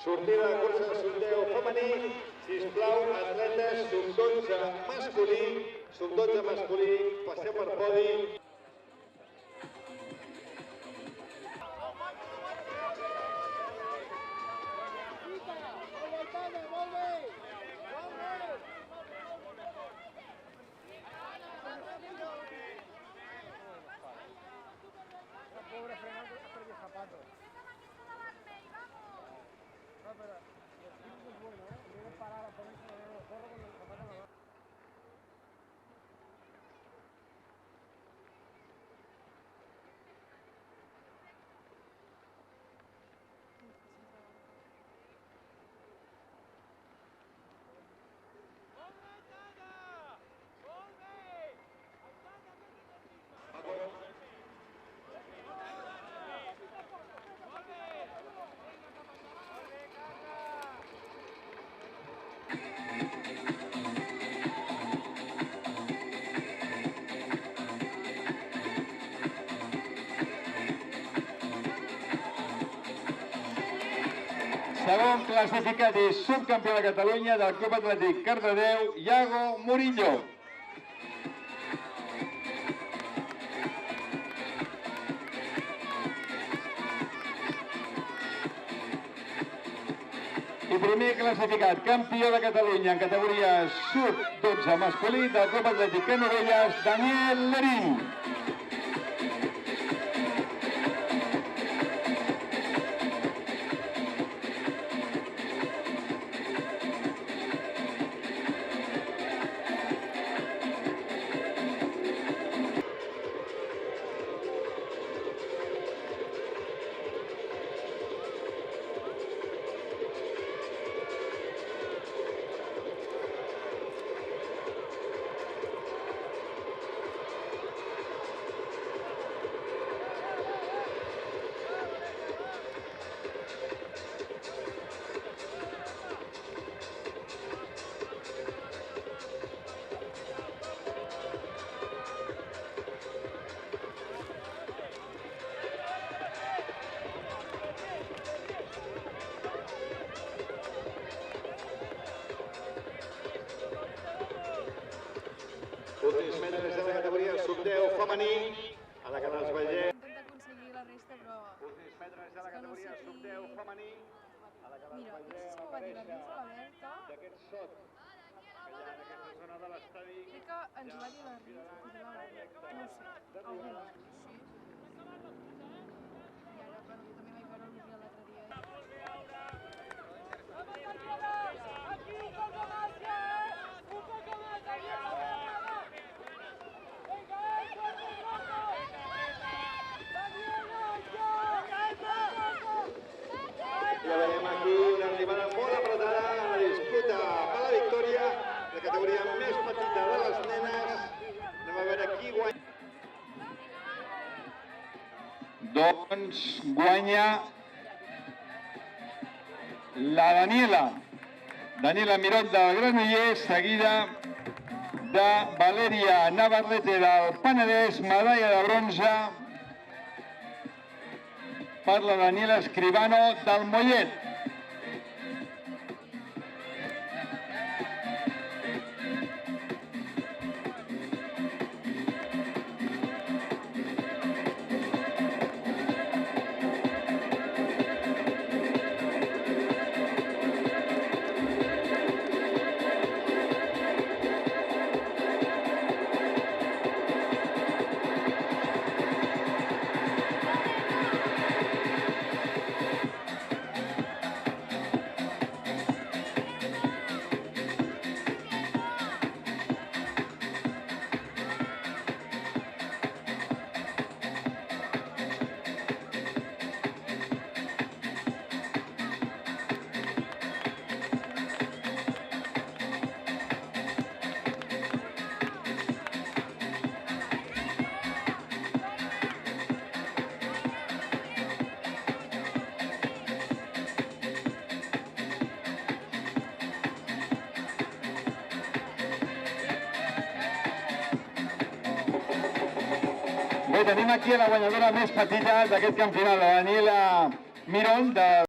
Sortida de cursa de sub-10 femení, sisplau, atletes sub-12 masculí, sub-12 masculí, passeu per podi. Pobre Fernando ha perdido zapatos. No, pero el espíritu es bueno, ¿eh? En vez de parar a ponerse el gorro con el zapato en la mano. Segon classificat i subcampió de Catalunya del Club Atlètic Cardedeu, Iago Murillo. I primer classificat, campió de Catalunya en categoria sub-12 masculí del Club Atlètic Canovelles, Daniel Lerín. Últims metres de la categoria sub-10 femení, a la que els vegem. Intenta aconseguir la resta, però... Últims metres de la categoria sub-10 femení, a la que els Mira, no sé vegem si ho va dir la aparèixer Rius o la Berta. d'aquest sot que hi ha en aquesta zona de l'estadi. Crec que ens ho va dir la Rius o la Berta. No ho sé, algú va dir així. I ara, bueno, jo també vaig veure el Muriel l'altre dia. Ja veiem aquí una arribada molt apretada a la disputa per la victòria, la categoria més petita de les nenes. Anem a veure qui guanya. Doncs guanya la Daniela Miró del Granollers, seguida de Valèria Navarrete del Penedès, medalla de bronze per la Daniela Escribano del Mollet. Bé, tenim aquí la guanyadora més petita d'aquest campionat, la Daniela Miró, de